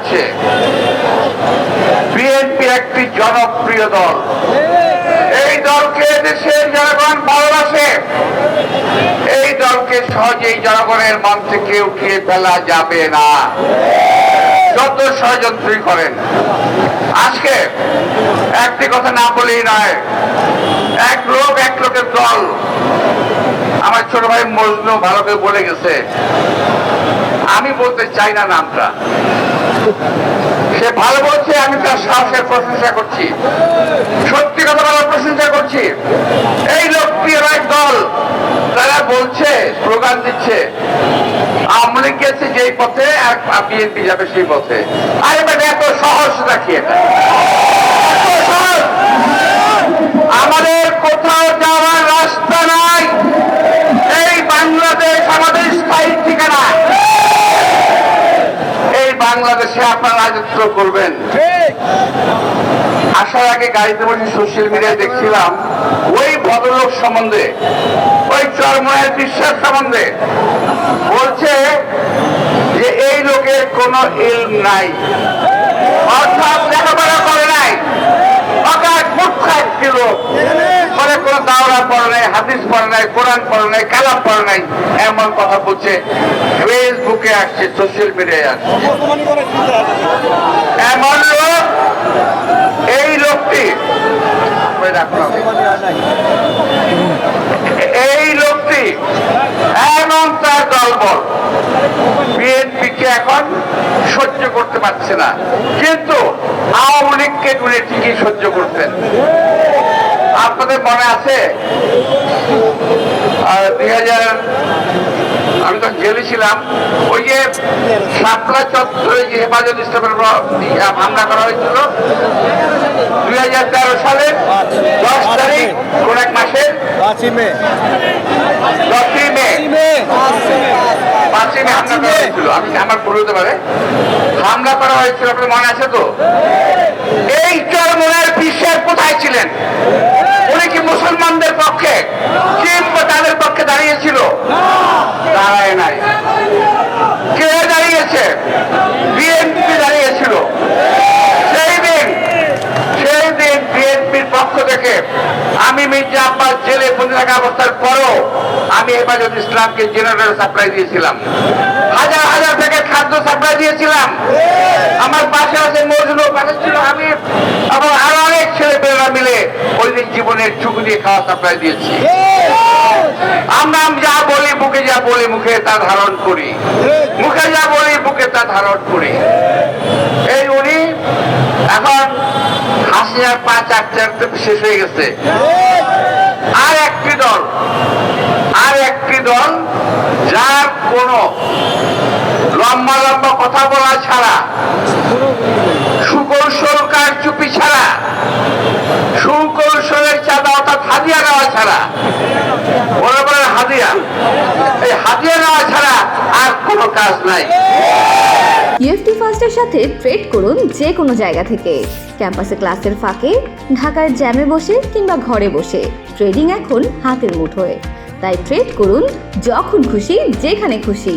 হচ্ছে বিএনপি একটি জনপ্রিয় দল। এই দলকে দেশের জনগণ ভালোবাসে। এই দলকে সহজেই জনগণের মন থেকে উঠিয়ে ফেলা যাবে না, যত ষড়যন্ত্রই করেন। আজকে একটি কথা না বলেই নয়, এক লোকের দল। আমার ছোট ভাই মজনু ভালো করে বলে গেছে, আমি বলতে চাই না নামটা, সে ভালো বলছে, আমি তার সাহসের প্রশংসা করছি, সত্যি কথা বলার প্রশংসা করছি। এই লোকপ্রিয় এক দল, তারা বলছে, স্লোগান দিচ্ছে আওয়ামী লীগ গেছে যেই পথে আর বিএনপি যাবে সেই পথে। আরে মানে এত সহজ নাকি এটা? আমাদের কোথাও যাওয়ার রাস্তা নাই। এই বাংলাদেশ আমাদের স্থায়ী ঠিকানা। এই বাংলাদেশে আপনারা রাজত্ব করবেন। আসার আগে গাড়িতে বসে সোশ্যাল মিডিয়ায় দেখছিলাম ওই ভদ্রলোক সম্বন্ধে, ওই চরমনায়ের বিশ্বাস সম্বন্ধে বলছে যে এই লোকের কোনো ইলম নাই, অর্থাৎ লেখাপড়া করে নাই, অগাধ মূর্খ একটি লোক, মানে কোনো দাওরা পড়ে নাই, হাদিস পড়ে নাই, কোরআন পড়ে নাই, কালাম পড়ে নাই, এমন কথা বলছে। ফেসবুকে আসছে, সোশ্যাল মিডিয়ায় আসছে। এমন লোক, এই লোকটি, এই লোকটি এবং তার দলবল বিএনপিকে এখন সহ্য করতে পারছে না, কিন্তু আওয়ামী লীগকে টুনে ঠিকই সহ্য করতেন। আপনাদের মনে আছে 2000, আমি তো জেলে ছিলাম, ওই যে শাপলা চত্বরে যে হেফাজত ইসলামের হামলা করা হয়েছিল 2013 সালের 10 তারিখ কোন এক মাসের 5ই মে হামলা করা হয়েছিল। আমি আমার ভুল হতে পারে, হামলা করা হয়েছিল, আপনার মনে আছে তো? এই চরমনায়ের বিশ্বাস কোথায় ছিলেন? উনি কি মুসলমানদের পক্ষে কিংবা তাদের পক্ষে দাঁড়িয়েছিল? দাঁড়ায় নাই। কে দাঁড়িয়েছে? বিএনপি দাঁড়িয়েছিল। সেই দিন বিএনপির পক্ষ থেকে আমি মির্জা আব্বাস জেলে বন্দি থাকা অবস্থার পরও আমি হেফাজত ইসলামকে জেনারেল সাপ্লাই দিয়েছিলাম, হাজার হাজার থেকে খাদ্য সাপ্লাই দিয়েছিলাম। আমার পাশে আছে মজনু, পাশে ছিল আমি এবং আরো অনেক ছেলেপেলেরা মিলে ওই দিন জীবনের ঝুঁকি দিয়ে খাওয়া সাপ্লাই দিয়েছি। আমরা যা বলি, বুকে যা বলি, মুখে তা ধারণ করি, মুখে যা বলি, বুকে তা ধারণ করি। এই উনি এখন হাসিনার পা চাটতে শেষ হয়ে গেছে। আর একটি দল যার কোন লম্বা লম্বা কথা বলা ছাড়া, সুকৌশল কারচুপি ছাড়া, সুকৌশলের চাঁদা অর্থাৎ হাদিয়া নেওয়া ছাড়া, বলে বলেন হাদিয়া, এই হাদিয়া নেওয়া ছাড়া আর কোনো কাজ নাই। ইউএফটি ফার্স্টের সাথে ট্রেড করুন যে কোনো জায়গা থেকে। ক্যাম্পাসে ক্লাসের ফাঁকে, ঢাকার জ্যামে বসে কিংবা ঘরে বসে, ট্রেডিং এখন হাতের মুঠোয়। তাই ট্রেড করুন যখন খুশি, যেখানে খুশি।